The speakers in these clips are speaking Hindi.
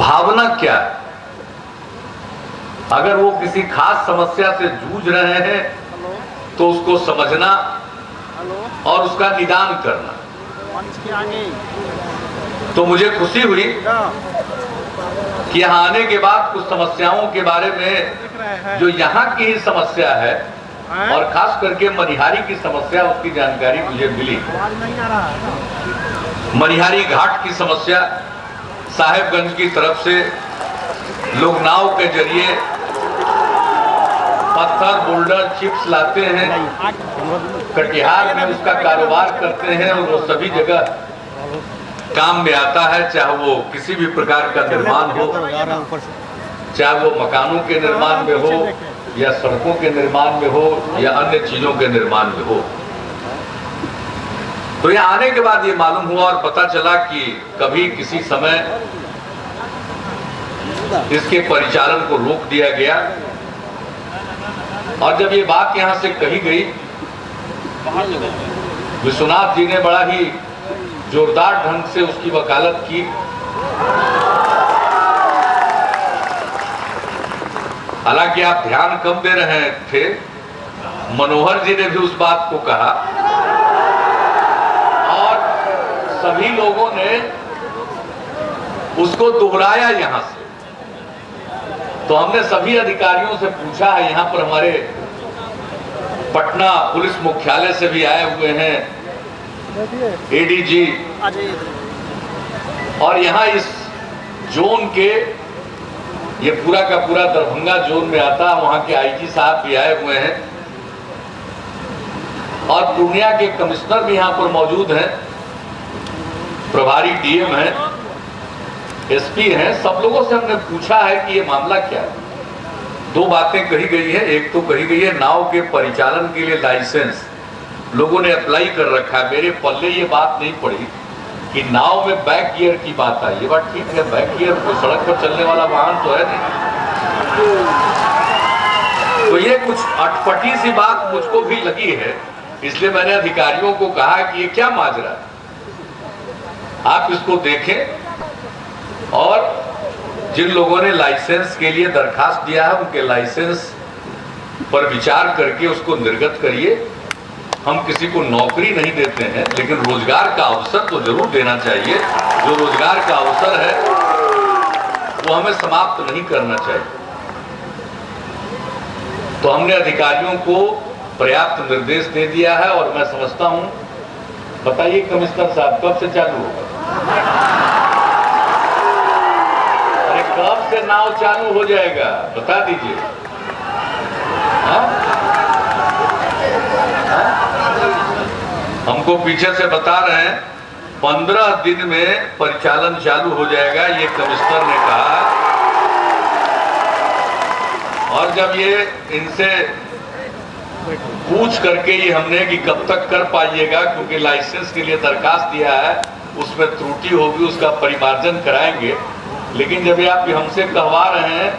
भावना क्या है। अगर वो किसी खास समस्या से जूझ रहे हैं तो उसको समझना और उसका निदान करना। तो मुझे खुशी हुई कि यहाँ आने के बाद कुछ समस्याओं के बारे में जो यहाँ की ही समस्या है और खास करके मनिहारी की समस्या, उसकी जानकारी मुझे मिली। मनिहारी घाट की समस्या, साहेबगंज की तरफ से लोग नाव के जरिए पत्थर, बोल्डर, चिप्स लाते हैं, कटिहार में उसका कारोबार करते हैं और वो सभी जगह काम में आता है, चाहे वो किसी भी प्रकार का निर्माण हो, चाहे वो मकानों के निर्माण में हो या सड़कों के निर्माण में हो या अन्य चीजों के निर्माण में हो। तो यहाँ आने के बाद ये मालूम हुआ और पता चला कि कभी किसी समय इसके परिचालन को रोक दिया गया और जब ये बात यहाँ से कही गई, विश्वनाथ जी ने बड़ा ही जोरदार ढंग से उसकी वकालत की। हालांकि आप ध्यान कम दे रहे थे, मनोहर जी ने भी उस बात को कहा और सभी लोगों ने उसको दोहराया यहाँ से। तो हमने सभी अधिकारियों से पूछा है, यहाँ पर हमारे पटना पुलिस मुख्यालय से भी आए हुए हैं एडीजी, और यहाँ इस जोन के, ये पूरा का पूरा दरभंगा जोन में आता, वहाँ के आईजी साहब भी आए हुए हैं और पूर्णिया के कमिश्नर भी यहाँ पर मौजूद हैं, प्रभारी डीएम हैं, एसपी हैं। सब लोगों से हमने पूछा है कि ये मामला क्या है। दो बातें कही गई है। एक तो कही गई है नाव के परिचालन के लिए लाइसेंस लोगों ने अप्लाई कर रखा है। मेरे पल्ले ये बात नहीं पड़ी कि नाव में बैक गियर की बात आई। ये बात ठीक है, बैक गियर तो सड़क पर चलने वाला वाहन तो है नहीं। तो ये कुछ अटपटी सी बात मुझको भी लगी है, इसलिए मैंने अधिकारियों को कहा कि ये क्या माजरा है, आप इसको देखें और जिन लोगों ने लाइसेंस के लिए दरखास्त दिया है उनके लाइसेंस पर विचार करके उसको निर्गत करिए। हम किसी को नौकरी नहीं देते हैं, लेकिन रोजगार का अवसर तो जरूर देना चाहिए। जो रोजगार का अवसर है वो हमें समाप्त नहीं करना चाहिए। तो हमने अधिकारियों को पर्याप्त निर्देश दे दिया है और मैं समझता हूं, बताइए कमिश्नर साहब, कब से चालू होगा? अरे कब से नाव चालू हो जाएगा बता दीजिए। हमको पीछे से बता रहे हैं 15 दिन में परिचालन चालू हो जाएगा, ये कमिश्नर ने कहा। और जब ये इनसे पूछ करके ये हमने कि कब तक कर पाइएगा, क्योंकि लाइसेंस के लिए दरखास्त दिया है, उसमें त्रुटि होगी, उसका परिमार्जन कराएंगे। लेकिन जब ये आप हमसे कहवा रहे हैं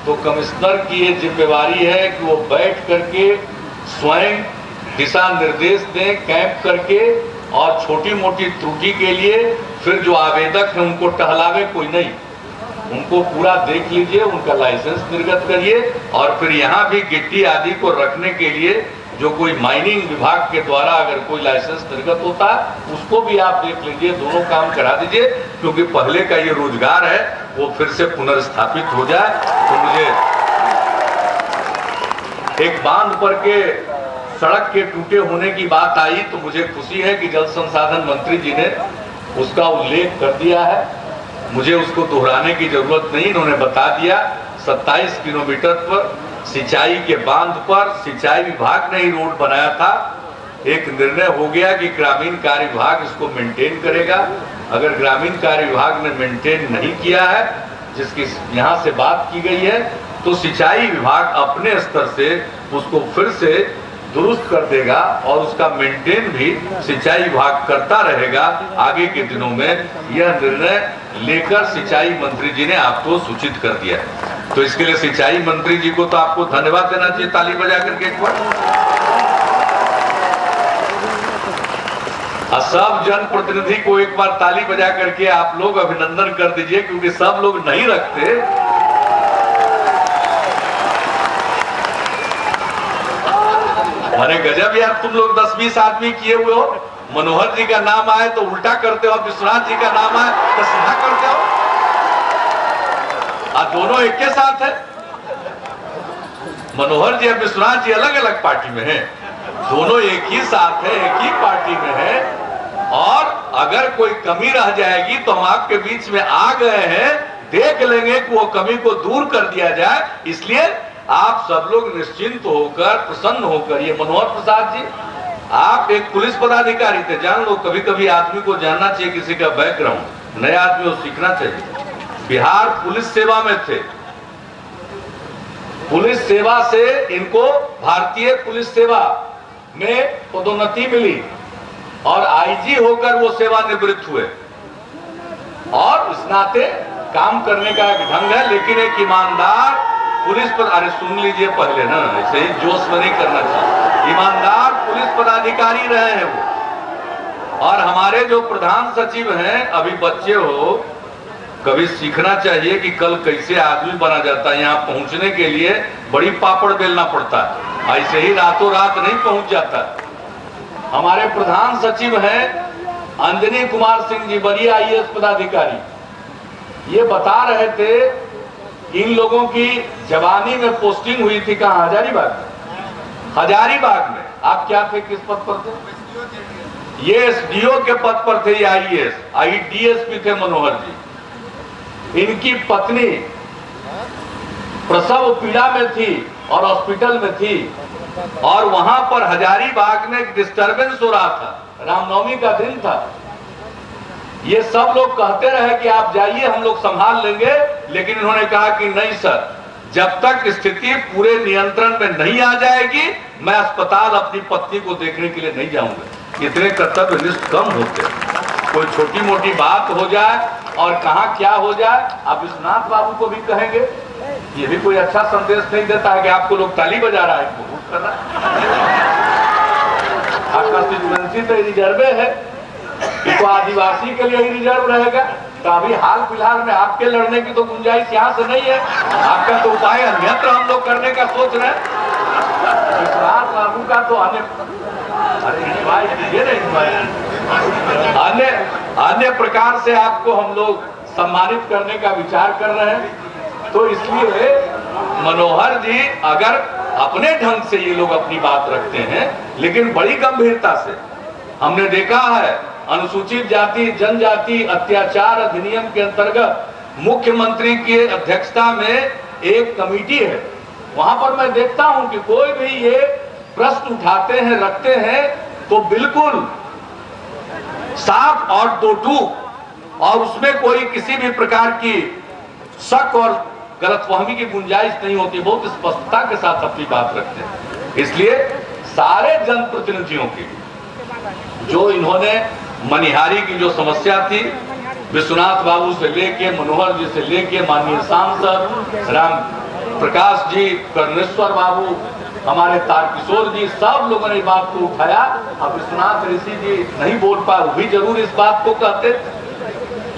तो कमिश्नर की ये जिम्मेवारी है कि वो बैठ करके स्वयं दिशा निर्देश दें, कैंप करके, और छोटी मोटी त्रुटि के लिए फिर जो आवेदक है उनको टहलावे कोई नहीं, उनको पूरा देख लीजिए, उनका लाइसेंस निर्गत करिए। और फिर यहाँ भी गिट्टी आदि को रखने के लिए जो कोई माइनिंग विभाग के द्वारा अगर कोई लाइसेंस निर्गत होता है उसको भी आप देख लीजिए, दोनों काम करा दीजिए, क्योंकि पहले का ये रोजगार है वो फिर से पुनर्स्थापित हो जाए। तो मुझे एक बांध पर के सड़क के टूटे होने की बात आई तो मुझे खुशी है कि जल संसाधन मंत्री जी ने उसका उल्लेख कर दिया है। मुझे उसको दोहराने की जरूरत नहीं, इन्होंने बता दिया। 27 किलोमीटर पर सिंचाई के बांध पर सिंचाई विभाग ने ही रोड बनाया था। एक निर्णय हो गया कि ग्रामीण कार्य विभाग इसको मेंटेन करेगा। अगर ग्रामीण कार्य विभाग ने मेंटेन नहीं किया है, जिसकी यहाँ से बात की गई है, तो सिंचाई विभाग अपने स्तर से उसको फिर से दुरुस्त कर देगा और उसका मेंटेन भी सिंचाई विभाग करता रहेगा आगे के दिनों में। यह निर्णय लेकर सिंचाई मंत्री जी ने आपको सूचित कर दिया है। तो इसके लिए सिंचाई मंत्री जी को तो आपको धन्यवाद देना चाहिए, ताली बजा करके एक बार। सब जनप्रतिनिधि को एक बार ताली बजा करके आप लोग अभिनंदन कर दीजिए, क्योंकि सब लोग नहीं रखते। अरे गजब यार, तुम लोग 10-20 आदमी किए हुए हो। मनोहर जी का नाम आए तो उल्टा करते हो, विश्वनाथ जी का नाम आए तो सीधा करते हो। दोनों एक के साथ है। मनोहर जी और विश्वनाथ जी अलग अलग पार्टी में हैं, दोनों एक ही साथ है, एक ही पार्टी में है। और अगर कोई कमी रह जाएगी तो हम आपके बीच में आ गए हैं, देख लेंगे कि वो कमी को दूर कर दिया जाए। इसलिए आप सब लोग निश्चिंत होकर, प्रसन्न होकर, ये मनोहर प्रसाद जी आप एक पुलिस पदाधिकारी थे, जान लो। कभी कभी आदमी को जानना चाहिए किसी का बैकग्राउंड, नया आदमी को सीखना चाहिए। बिहार पुलिस सेवा में थे, पुलिस सेवा से इनको भारतीय पुलिस सेवा में पदोन्नति मिली और आईजी होकर वो सेवानिवृत्त हुए। और इस नाते काम करने का एक ढंग है, लेकिन एक ईमानदार पुलिस पर, अरे सुन लीजिए पहले ना, ऐसे ही जोश में नहीं करना चाहिए। ईमानदार पुलिस पदाधिकारी रहे हैं वो। और हमारे जो प्रधान सचिव हैं, अभी बच्चे हो, कभी सीखना चाहिए कि कल कैसे आदमी बना जाता है। यहाँ पहुंचने के लिए बड़ी पापड़ बेलना पड़ता है, ऐसे ही रातों रात नहीं पहुंच जाता। हमारे प्रधान सचिव हैं अंजनी कुमार सिंह जी, वरीय IAS पदाधिकारी। ये बता रहे थे इन लोगों की जवानी में पोस्टिंग हुई थी कहाँ? हजारीबाग में। हजारीबाग में आप क्या थे, किस पद पर थे? ये SDO के पद पर थे। ये DSP थे मनोहर जी। इनकी पत्नी प्रसव पीड़ा में थी और हॉस्पिटल में थी, और वहां पर हजारीबाग में एक डिस्टरबेंस हो रहा था, रामनवमी का दिन था। ये सब लोग कहते रहे कि आप जाइए, हम लोग संभाल लेंगे, लेकिन इन्होंने कहा कि नहीं सर, जब तक स्थिति पूरे नियंत्रण में नहीं आ जाएगी, मैं अस्पताल अपनी पत्नी को देखने के लिए नहीं जाऊंगा। इतने कर्तव्यनिष्ठ कम होते हैं। कोई छोटी मोटी बात हो जाए और कहाँ क्या हो जाए, आप विश्वनाथ बाबू को भी कहेंगे, ये भी कोई अच्छा संदेश नहीं देता है कि आपको लोग ताली बजा रहा है, बहुत कर रहा है। आपका कंस्टिट्यूएंसी तो रिजर्व है, तो आदिवासी के लिए ही रिजर्व रहेगा। तो अभी हाल फिलहाल में आपके लड़ने की तो गुंजाइश यहाँ से नहीं है। आपका तो उपाय अन्यत्र हम लोग करने का सोच रहे हैं। विश्वनाथ बाबू का तो अन्य प्रकार से आपको हम लोग सम्मानित करने का विचार कर रहे हैं। तो इसलिए मनोहर जी, अगर अपने ढंग से ये लोग अपनी बात रखते हैं, लेकिन बड़ी गंभीरता से, हमने देखा है अनुसूचित जाति जनजाति अत्याचार अधिनियम के अंतर्गत मुख्यमंत्री की अध्यक्षता में एक कमेटी है। वहां पर मैं देखता हूं कि कोई भी ये प्रश्न उठाते हैं, रखते हैं, तो बिल्कुल साफ और दो टूक, और उसमें कोई किसी भी प्रकार की शक और गलतफहमी की गुंजाइश नहीं होती। बहुत स्पष्टता के साथ अपनी बात रखते हैं। इसलिए सारे जनप्रतिनिधियों की, जो इन्होंने मनिहारी की जो समस्या थी, विश्वनाथ बाबू से लेके, मनोहर जी से लेके, माननीय सांसद राम प्रकाश जी, कर्णेश्वर बाबू, हमारे तारकिशोर जी, सब लोगों ने इस बात को उठाया। अब विश्वनाथ ऋषि जी नहीं बोल पाए, वो भी जरूर इस बात को कहते।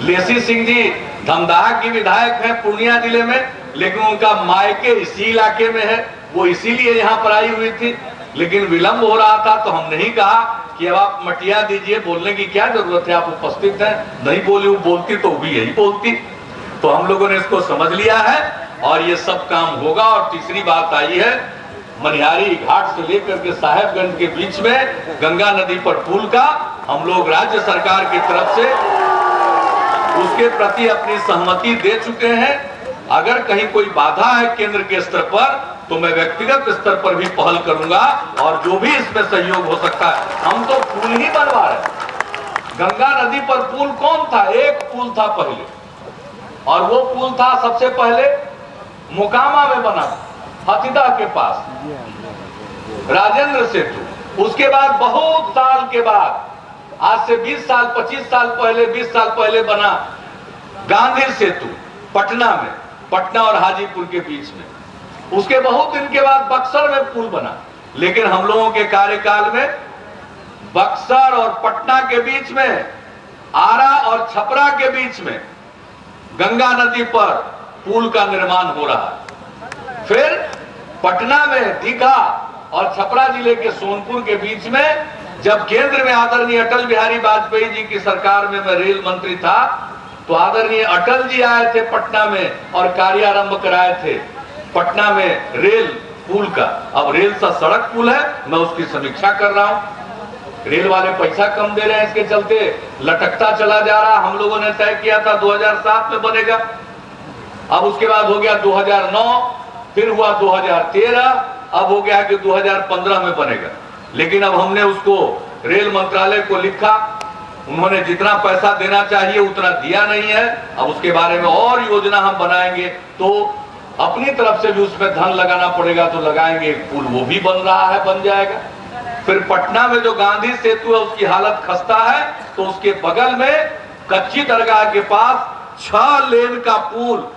लेसी सिंह जी धमदाहा की विधायक हैं पूर्णिया जिले में, लेकिन उनका मायके इसी इलाके में है, वो इसीलिए यहाँ पर आई हुई थी। लेकिन विलंब हो रहा था तो हमने ही कहा कि अब आप मटिया दीजिए, बोलने की क्या जरूरत है, आप उपस्थित हैं। नहीं बोली, वो बोलती तो भी यही बोलती। तो हम लोगों ने इसको समझ लिया है और ये सब काम होगा। और तीसरी बात आई है, मनिहारी घाट से लेकर के साहेबगंज के बीच में गंगा नदी पर पुल का हम लोग राज्य सरकार की तरफ से उसके प्रति अपनी सहमति दे चुके हैं। अगर कहीं कोई बाधा है केंद्र के स्तर पर, तो मैं व्यक्तिगत स्तर पर भी पहल करूंगा, और जो भी इसमें सहयोग हो सकता है। हम तो पुल ही बनवा रहे। गंगा नदी पर पुल कौन था? एक पुल था पहले, और वो पुल था सबसे पहले मोकामा में बना, हथिदा के पास, राजेंद्र सेतु। उसके बाद बहुत साल के बाद, आज से 20 साल 25 साल पहले, 20 साल पहले बना गांधी सेतु पटना में, पटना और हाजीपुर के बीच में। उसके बहुत दिन के बाद बक्सर में पुल बना। लेकिन हम लोगों के कार्यकाल में बक्सर और पटना के बीच में, आरा और छपरा के बीच में गंगा नदी पर पुल का निर्माण हो रहा है। फिर पटना में दीघा और छपरा जिले के सोनपुर के बीच में, जब केंद्र में आदरणीय अटल बिहारी वाजपेयी जी की सरकार में मैं रेल मंत्री था, तो आदरणीय अटल जी आए थे पटना में और कार्यारंभ कराए थे पटना में रेल पुल का। अब रेल सा सड़क पुल है, मैं उसकी समीक्षा कर रहा हूं। रेल वाले पैसा कम दे रहे हैं, इसके चलते लटकता चला जा रहा। हम लोगों ने तय किया था 2007 में बनेगा, अब उसके बाद हो गया 2009, फिर हुआ 2013, अब हो गया कि 2015 में बनेगा। लेकिन अब हमने उसको रेल मंत्रालय को लिखा, उन्होंने जितना पैसा देना चाहिए उतना दिया नहीं है। अब उसके बारे में और योजना हम बनाएंगे, तो अपनी तरफ से भी उसमें धन लगाना पड़ेगा, तो लगाएंगे। पुल वो भी बन रहा है, बन जाएगा। फिर पटना में जो गांधी सेतु है उसकी हालत खस्ता है, तो उसके बगल में कच्ची दरगाह के पास 6 लेन का पुल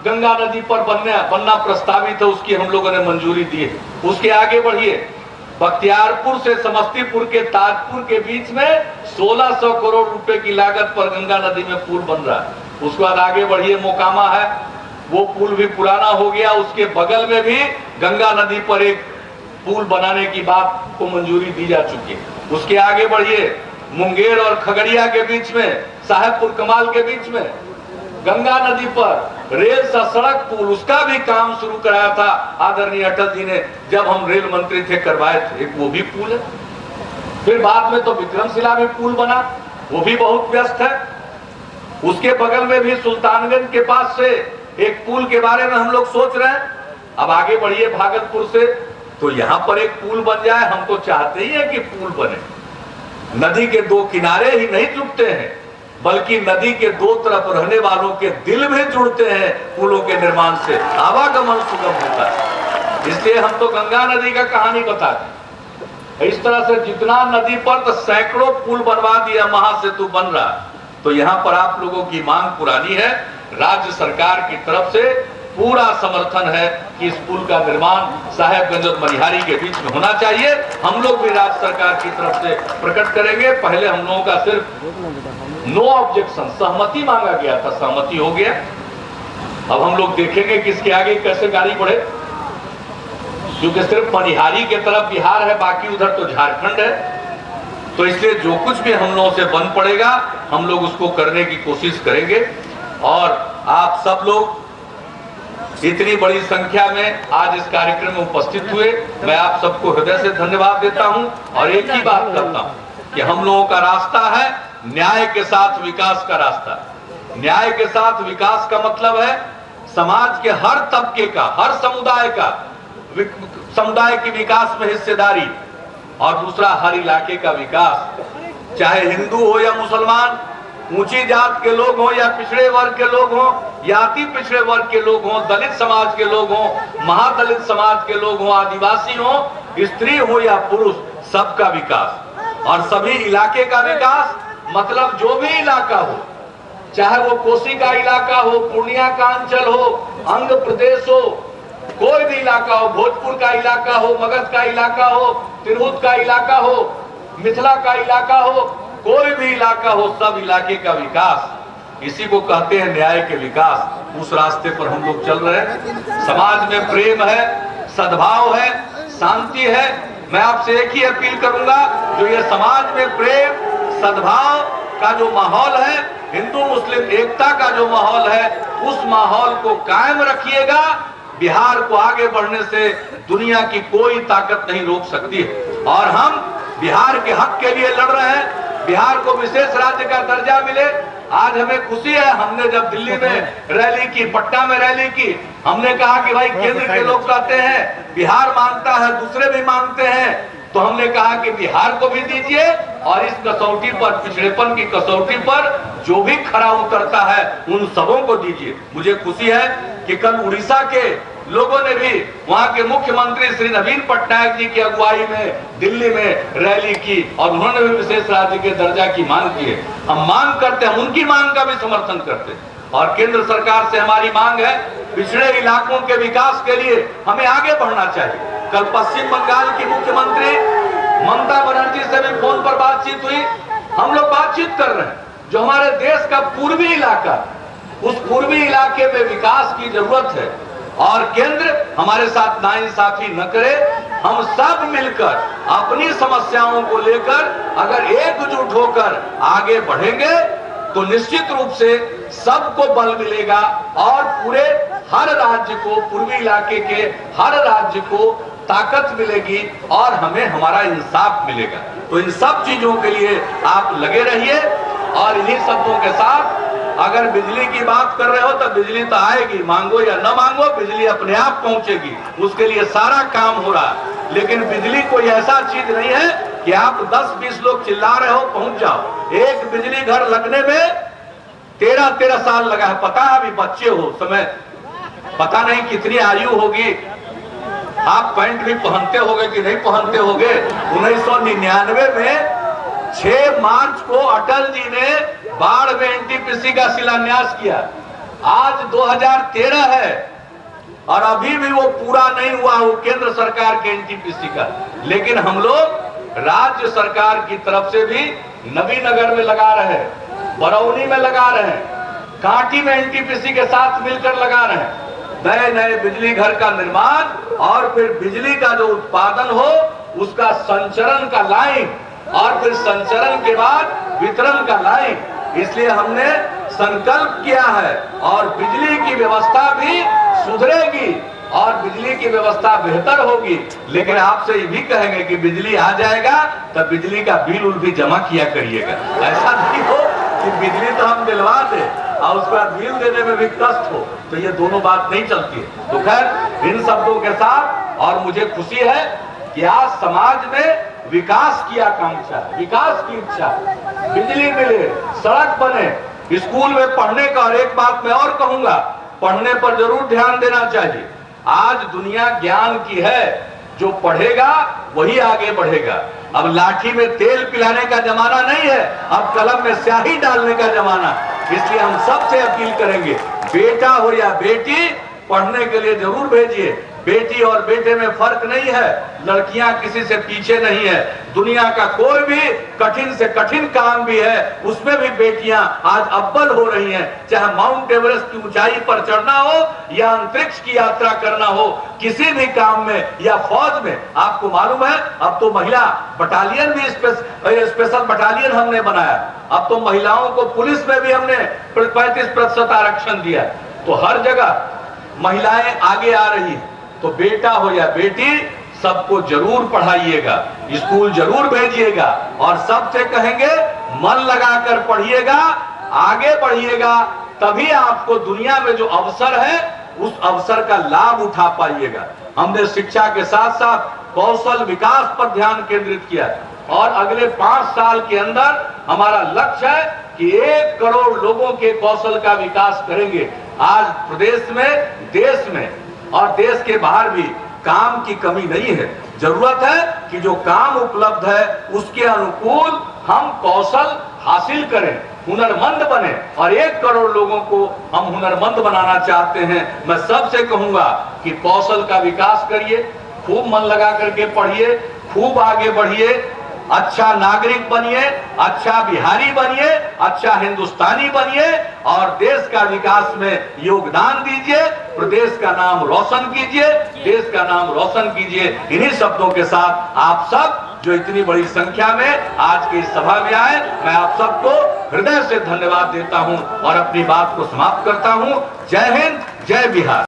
गंगा नदी पर बनना प्रस्तावित है, उसकी हम लोगों ने मंजूरी दी है। उसके आगे बढ़िए, बख्तियारपुर से समस्तीपुर के ताजपुर के बीच में 1600 करोड़ रुपए की लागत पर गंगा नदी में पुल बन रहा है। उसके बाद आगे बढ़िए, मोकामा है, वो पुल भी पुराना हो गया, उसके बगल में भी गंगा नदी पर एक पुल बनाने की बात को मंजूरी दी जा चुकी है। उसके आगे बढ़िए, मुंगेर और खगड़िया के बीच में, साहेबपुर कमाल के बीच में गंगा नदी पर रेल सा सड़क पुल, उसका भी काम शुरू कराया था आदरणीय अटल जी ने, जब हम रेल मंत्री थे, करवाए थे। वो भी पुल है। फिर बाद में तो विक्रमशिला में पुल बना, वो भी बहुत व्यस्त है। उसके बगल में भी सुल्तानगंज के पास से एक पुल के बारे में हम लोग सोच रहे हैं। अब आगे बढ़िए भागलपुर से, तो यहां पर एक पुल बन जाए। हम तो चाहते ही है कि पुल बने। नदी के दो किनारे ही नहीं जुड़ते हैं, बल्कि नदी के दो तरफ रहने वालों के दिल भी जुड़ते हैं। पुलों के निर्माण से आवागमन सुगम होता है। इसलिए हम तो गंगा नदी का कहानी बताते। इस तरह से जितना नदी पर तो सैकड़ों पुल बनवा दिया, महासेतु बन रहा। तो यहाँ पर आप लोगों की मांग पुरानी है, राज्य सरकार की तरफ से पूरा समर्थन है कि इस पुल का निर्माण साहेबगंज और मनिहारी के बीच में होना चाहिए। हम लोग भी राज्य सरकार की तरफ से प्रकट करेंगे। पहले हम लोगों का सिर्फ नो ऑब्जेक्शन, सहमति मांगा गया था, सहमति हो गया। अब हम लोग देखेंगे कि इसके आगे कैसे गाड़ी बढ़े, क्योंकि सिर्फ मनिहारी के तरफ बिहार है, बाकी उधर तो झारखंड है। तो इसलिए जो कुछ भी हम लोगों से बन पड़ेगा, हम लोग उसको करने की कोशिश करेंगे। और आप सब लोग इतनी बड़ी संख्या में आज इस कार्यक्रम में उपस्थित हुए, मैं आप सबको हृदय से धन्यवाद देता हूं। और एक ही बात करता हूं कि हम लोगों का रास्ता है न्याय के साथ विकास का रास्ता। न्याय के साथ विकास का मतलब है समाज के हर तबके का, हर समुदाय के विकास में हिस्सेदारी, और दूसरा हर इलाके का विकास। चाहे हिंदू हो या मुसलमान, ऊंची जात के लोग हों या पिछड़े वर्ग के लोग हों या अति पिछड़े वर्ग के लोग हों, दलित समाज के लोग हों, महादलित समाज के लोग हों, आदिवासी हों, स्त्री हो या पुरुष, सबका विकास। और सभी इलाके का विकास मतलब जो भी इलाका हो, चाहे वो कोसी का इलाका हो, पूर्णिया का अंचल हो, अंग प्रदेश हो, कोई भी इलाका हो, भोजपुर का इलाका हो, मगध का इलाका हो, तिरहुत का इलाका हो, मिथिला का इलाका हो, कोई भी इलाका हो, सब इलाके का विकास, इसी को कहते हैं न्याय के विकास। उस रास्ते पर हम लोग चल रहे हैं। समाज में प्रेम है, सद्भाव है, शांति है। मैं आपसे एक ही अपील करूंगा, जो ये समाज में प्रेम सद्भाव का जो माहौल है, हिंदू मुस्लिम एकता का जो माहौल है, उस माहौल को कायम रखिएगा। बिहार को आगे बढ़ने से दुनिया की कोई ताकत नहीं रोक सकती है। और हम बिहार के हक के लिए लड़ रहे हैं। बिहार को विशेष राज्य का दर्जा मिले। आज हमें खुशी है, हमने जब दिल्ली में रैली की, पटना में रैली की, हमने कहा कि भाई केंद्र के लोग कहते हैं बिहार मांगता है, दूसरे भी मांगते हैं, तो हमने कहा कि बिहार को भी दीजिए, और इस कसौटी पर, पिछड़ेपन की कसौटी पर जो भी खरा उतरता है उन सबों को दीजिए। मुझे खुशी है कि कल उड़ीसा के लोगों ने भी वहां के मुख्यमंत्री श्री नवीन पटनायक जी की अगुवाई में दिल्ली में रैली की, और उन्होंने भी विशेष राज्य के दर्जा की मांग की है। हम मांग करते हैं, उनकी मांग का भी समर्थन करते हैं। और केंद्र सरकार से हमारी मांग है, पिछड़े इलाकों के विकास के लिए हमें आगे बढ़ना चाहिए। कल पश्चिम बंगाल की मुख्यमंत्री ममता बनर्जी से भी फोन पर बातचीत हुई। हम लोग बातचीत कर रहे हैं। जो हमारे देश का पूर्वी इलाका, उस पूर्वी इलाके में विकास की जरूरत है और केंद्र हमारे साथ नाइंसाफी न करे। हम सब मिलकर अपनी समस्याओं को लेकर अगर एकजुट होकर आगे बढ़ेंगे तो निश्चित रूप से सबको बल मिलेगा और पूरे हर राज्य को, पूर्वी इलाके के हर राज्य को ताकत मिलेगी और हमें हमारा इंसाफ मिलेगा। तो इन सब चीजों के लिए आप लगे रहिए। और इन्हीं शब्दों के साथ अगर बिजली की बात कर रहे हो तो बिजली तो आएगी, मांगो या न मांगो, बिजली अपने आप पहुंचेगी। उसके लिए सारा काम हो रहा है। लेकिन बिजली कोई ऐसा चीज नहीं है कि आप 10-20 लोग चिल्ला रहे हो पहुंच जाओ। एक बिजली घर लगने में 13-13 साल लगा है। पता है, अभी बच्चे हो समय पता नहीं कितनी आयु होगी, आप पैंट भी पहनते होगे कि नहीं पहनते होगे। 1999 में 6 मार्च को अटल जी ने बाढ़ में एनटीपीसी का शिलान्यास किया। आज 2013 है और अभी भी वो पूरा नहीं हुआ, वो केंद्र सरकार के एनटीपीसी का। लेकिन हम लोग राज्य सरकार की तरफ से भी नबीनगर में लगा रहे हैं, बरौनी में लगा रहे हैं, कांटी में एनटीपीसी के साथ मिलकर लगा रहे हैं नए नए बिजली घर का निर्माण। और फिर बिजली का जो उत्पादन हो उसका संचरण का लाइन और फिर संचरण के बाद वितरण का लाइन। इसलिए हमने संकल्प किया है और बिजली की व्यवस्था भी सुधरेगी और बिजली की व्यवस्था बेहतर होगी। लेकिन आपसे ये भी कहेंगे कि बिजली आ जाएगा तब बिजली का बिल भी जमा किया करिएगा। ऐसा नहीं हो कि बिजली तो हम दिलवा दें और उसका बिल देने में भी कष्ट हो, तो ये दोनों बात नहीं चलती है। तो खैर इन शब्दों के साथ, और मुझे खुशी है कि आज समाज में विकास की आकांक्षा, विकास की इच्छा, बिजली मिले, सड़क बने, स्कूल में पढ़ने का। और एक बात मैं और कहूंगा, पढ़ने पर जरूर ध्यान देना चाहिए। आज दुनिया ज्ञान की है, जो पढ़ेगा वही आगे बढ़ेगा। अब लाठी में तेल पिलाने का जमाना नहीं है, अब कलम में स्याही डालने का जमाना। इसलिए हम सबसे अपील करेंगे, बेटा हो या बेटी, पढ़ने के लिए जरूर भेजिए। बेटी और बेटे में फर्क नहीं है, लड़कियां किसी से पीछे नहीं है। दुनिया का कोई भी कठिन से कठिन काम भी है, उसमें भी बेटियां आज अव्वल हो रही हैं। चाहे माउंट एवरेस्ट की ऊंचाई पर चढ़ना हो या अंतरिक्ष की यात्रा करना हो, किसी भी काम में या फौज में। आपको मालूम है अब तो महिला बटालियन भी, स्पेशल बटालियन हमने बनाया। अब तो महिलाओं को पुलिस में भी हमने 35% आरक्षण दिया। तो हर जगह महिलाएं आगे आ रही है। तो बेटा हो या बेटी, सबको जरूर पढ़ाइएगा, स्कूल जरूर भेजिएगा और सबसे कहेंगे मन लगाकर पढ़िएगा, आगे बढ़िएगा, तभी आपको दुनिया में जो अवसर है उस अवसर का लाभ उठा पाइएगा। हमने शिक्षा के साथ साथ कौशल विकास पर ध्यान केंद्रित किया और अगले 5 साल के अंदर हमारा लक्ष्य है कि 1 करोड़ लोगों के कौशल का विकास करेंगे। आज प्रदेश में, देश में और देश के बाहर भी काम की कमी नहीं है। जरूरत है कि जो काम उपलब्ध है उसके अनुकूल हम कौशल हासिल करें, हुनरमंद बने और 1 करोड़ लोगों को हम हुनरमंद बनाना चाहते हैं। मैं सबसे कहूंगा कि कौशल का विकास करिए, खूब मन लगा करके पढ़िए, खूब आगे बढ़िए, अच्छा नागरिक बनिए, अच्छा बिहारी बनिए, अच्छा हिंदुस्तानी बनिए और देश का विकास में योगदान दीजिए, प्रदेश का नाम रोशन कीजिए, देश का नाम रोशन कीजिए। इन्हीं शब्दों के साथ आप सब जो इतनी बड़ी संख्या में आज की सभा में आए, मैं आप सबको हृदय से धन्यवाद देता हूं और अपनी बात को समाप्त करता हूं। जय हिंद, जय बिहार।